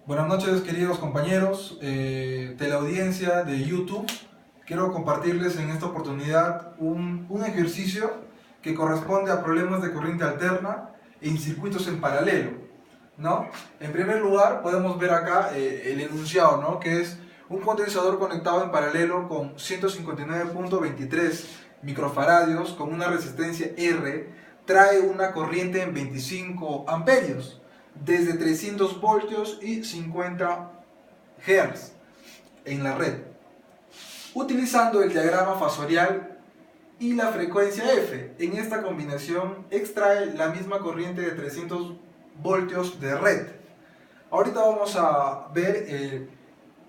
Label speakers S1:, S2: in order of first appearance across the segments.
S1: Buenas noches, queridos compañeros, teleaudiencia de YouTube. Quiero compartirles en esta oportunidad un ejercicio que corresponde a problemas de corriente alterna en circuitos en paralelo, ¿no? En primer lugar, podemos ver acá el enunciado, ¿no? Que es un condensador conectado en paralelo con 159.23 microfaradios con una resistencia R, trae una corriente en 25 amperios desde 300 voltios y 50 Hz en la red, utilizando el diagrama fasorial y la frecuencia F. En esta combinación extrae la misma corriente de 300 voltios de red. Ahorita vamos a ver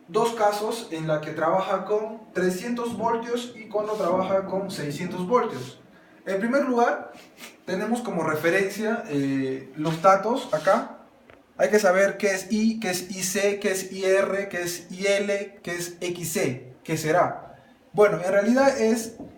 S1: dos casos en la que trabaja con 300 voltios y cuando trabaja con 600 voltios. En primer lugar, tenemos como referencia los datos acá. Hay que saber qué es I, qué es IC, qué es IR, qué es IL, qué es XC, qué será. Bueno, en realidad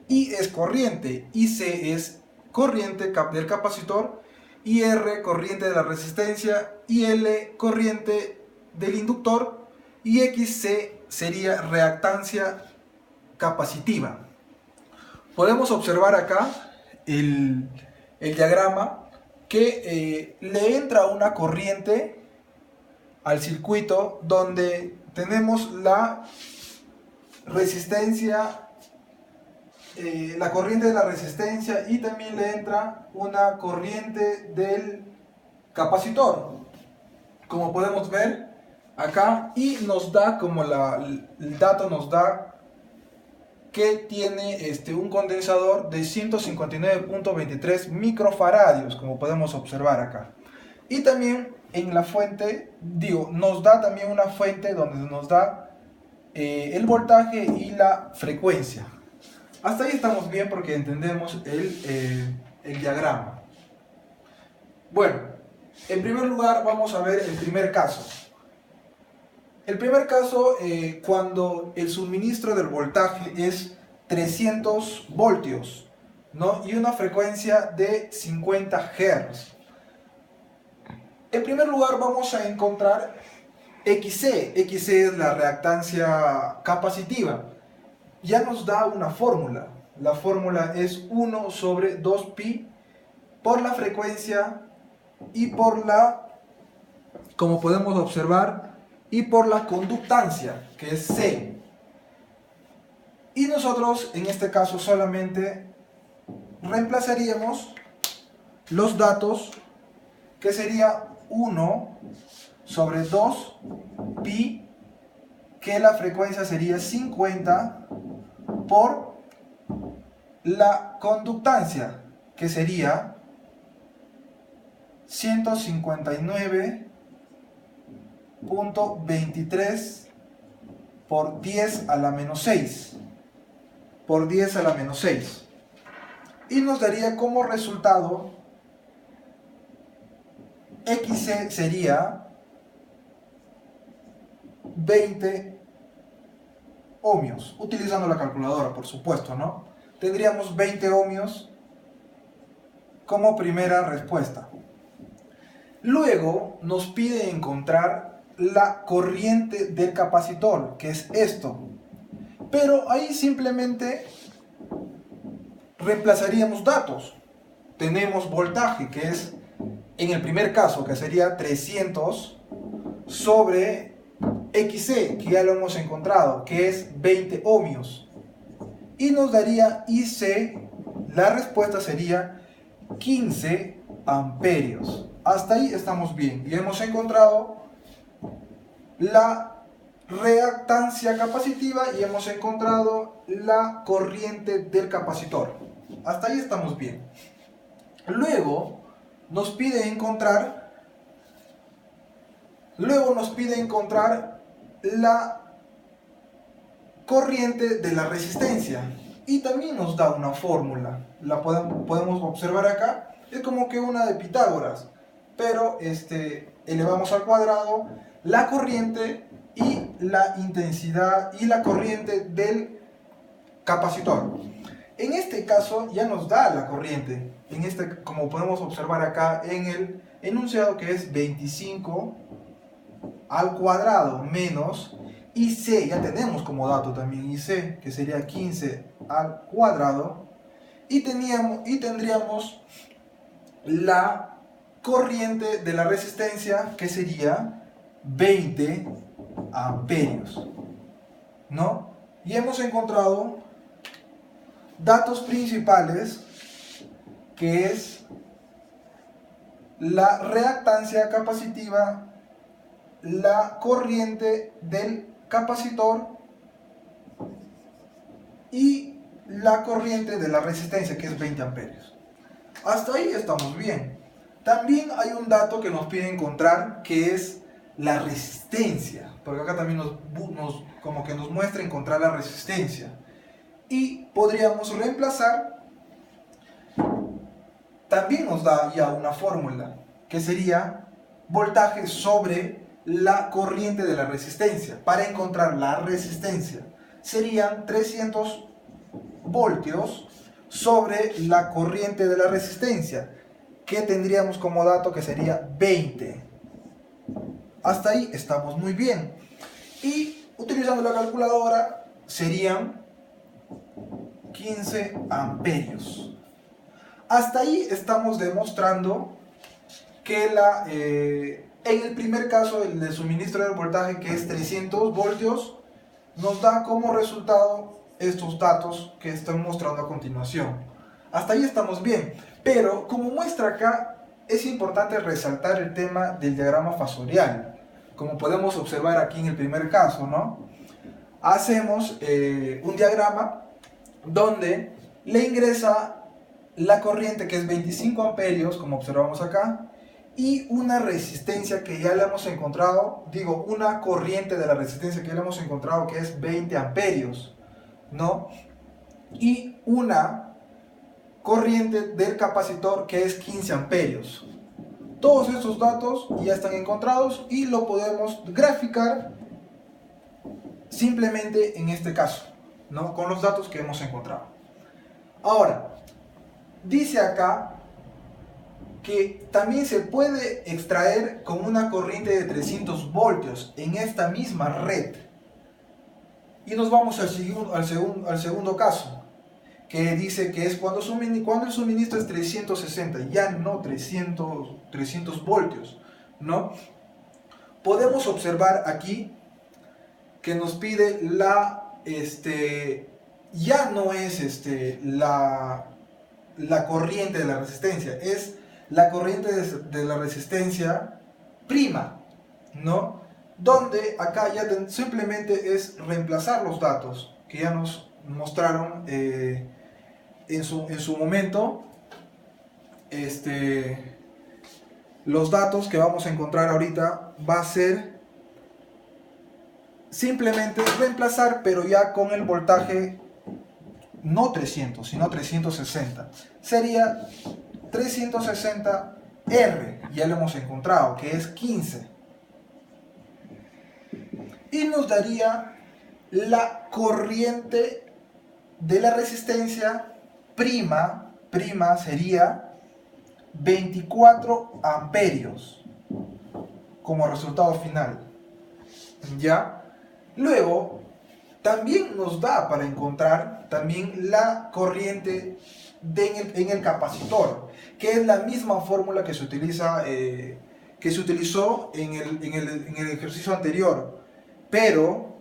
S1: I es corriente, IC es corriente del capacitor, IR corriente de la resistencia, IL corriente del inductor y XC sería reactancia capacitiva. Podemos observar acá el diagrama que le entra una corriente al circuito donde tenemos la resistencia, la corriente de la resistencia y también le entra una corriente del capacitor, como podemos ver acá, y nos da como el dato nos da que tiene un condensador de 159.23 microfaradios, como podemos observar acá. Y también en la fuente, nos da también una fuente donde nos da el voltaje y la frecuencia. Hasta ahí estamos bien porque entendemos el diagrama. Bueno, en primer lugar vamos a ver el primer caso. El primer caso, cuando el suministro del voltaje es 300 voltios, ¿no? Y una frecuencia de 50 Hz. En primer lugar vamos a encontrar XC. XC es la reactancia capacitiva. Ya nos da una fórmula. La fórmula es 1 sobre 2pi por la frecuencia y por la, como podemos observar, y por la conductancia, que es C. Y nosotros, en este caso, solamente reemplazaríamos los datos, que sería 1 sobre 2 pi, que la frecuencia sería 50, por la conductancia, que sería 159.23 por 10 a la menos 6 por 10 a la menos 6, y nos daría como resultado XC sería 20 ohmios, utilizando la calculadora, por supuesto, ¿no? Tendríamos 20 ohmios como primera respuesta. Luego nos pide encontrar la corriente del capacitor, que es esto. Pero ahí simplemente reemplazaríamos datos. Tenemos voltaje, que es, en el primer caso, que sería 300 sobre XC, que ya lo hemos encontrado, que es 20 ohmios. Y nos daría IC, la respuesta sería 15 amperios. Hasta ahí estamos bien. Y hemos encontrado la reactancia capacitiva y hemos encontrado la corriente del capacitor. Hasta ahí estamos bien. Luego nos pide encontrar la corriente de la resistencia y también nos da una fórmula. La podemos observar acá. Es como que una de Pitágoras, pero elevamos al cuadrado la corriente y la intensidad y la corriente del capacitor. En este caso ya nos da la corriente, como podemos observar acá en el enunciado, que es 25 al cuadrado menos IC, ya tenemos como dato también IC, que sería 15 al cuadrado, y tendríamos la corriente de la resistencia, que sería 20 amperios, ¿no? Y hemos encontrado datos principales, que es la reactancia capacitiva, la corriente del capacitor y la corriente de la resistencia, que es 20 amperios. Hasta ahí estamos bien. También hay un dato que nos pide encontrar, que es la resistencia, porque acá también como que nos muestra encontrar la resistencia. Y podríamos reemplazar, también nos da ya una fórmula, que sería voltaje sobre la corriente de la resistencia. Para encontrar la resistencia serían 300 voltios sobre la corriente de la resistencia, que tendríamos como dato que sería 20. Hasta ahí estamos muy bien. Y utilizando la calculadora serían 15 amperios. Hasta ahí estamos demostrando que en el primer caso, el de suministro del voltaje, que es 300 voltios, nos da como resultado estos datos que estoy mostrando a continuación. Hasta ahí estamos bien, pero como muestra acá, es importante resaltar el tema del diagrama fasorial. Como podemos observar aquí en el primer caso, ¿no? Hacemos un diagrama donde le ingresa la corriente, que es 25 amperios, como observamos acá, y una resistencia que ya le hemos encontrado, una corriente de la resistencia que ya le hemos encontrado, que es 20 amperios, ¿no? Y una corriente del capacitor, que es 15 amperios. Todos estos datos ya están encontrados y lo podemos graficar simplemente en este caso, ¿no? Con los datos que hemos encontrado. Ahora, dice acá que también se puede extraer con una corriente de 300 voltios en esta misma red. Y nos vamos al segundo caso, que dice que es cuando el suministro es 360, ya no 300 voltios, ¿no? Podemos observar aquí que nos pide ya no es la corriente de la resistencia, es la corriente de la resistencia prima, ¿no? Donde acá ya simplemente es reemplazar los datos que ya nos mostraron en su momento. Los datos que vamos a encontrar ahorita va a ser simplemente reemplazar, pero ya con el voltaje no 300, sino 360. Sería 360R, ya lo hemos encontrado, que es 15. Y nos daría la corriente de la resistencia prima sería 24 amperios como resultado final. ¿Ya? Luego, también nos da para encontrar también la corriente en el capacitor, que es la misma fórmula que se utilizó en el ejercicio anterior, pero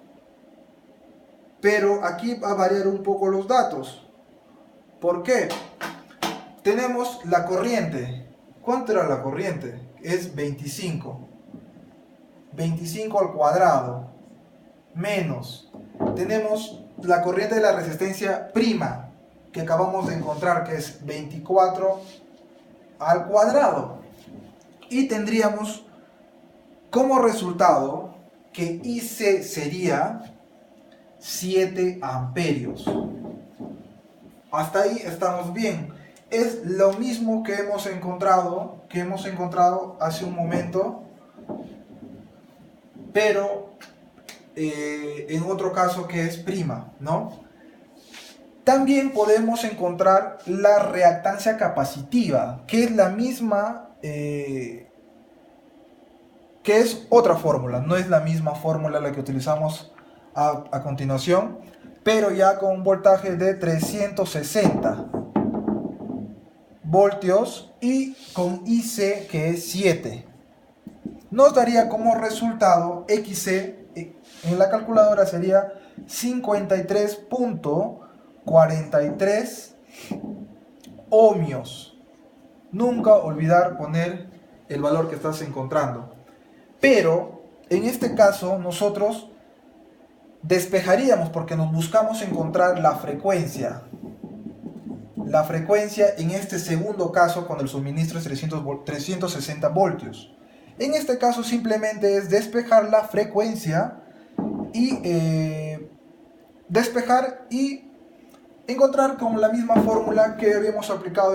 S1: aquí va a variar un poco los datos. ¿Por qué? Tenemos la corriente. ¿Cuánto era la corriente? Es 25 al cuadrado menos, tenemos la corriente de la resistencia prima, que acabamos de encontrar, que es 24 al cuadrado, y tendríamos como resultado que IC sería 7 amperios. Hasta ahí estamos bien. Es lo mismo que hemos encontrado hace un momento, pero en otro caso, que es prima, ¿no? También podemos encontrar la reactancia capacitiva, que es la misma que es otra fórmula, no es la misma fórmula la que utilizamos a continuación, pero ya con un voltaje de 360 voltios y con IC que es 7. Nos daría como resultado XC en la calculadora sería 53.43 ohmios. Nunca olvidar poner el valor que estás encontrando. Pero en este caso nosotros despejaríamos porque nos buscamos encontrar la frecuencia. La frecuencia en este segundo caso cuando el suministro es 360 voltios. En este caso simplemente es despejar la frecuencia y despejar y encontrar con la misma fórmula que habíamos aplicado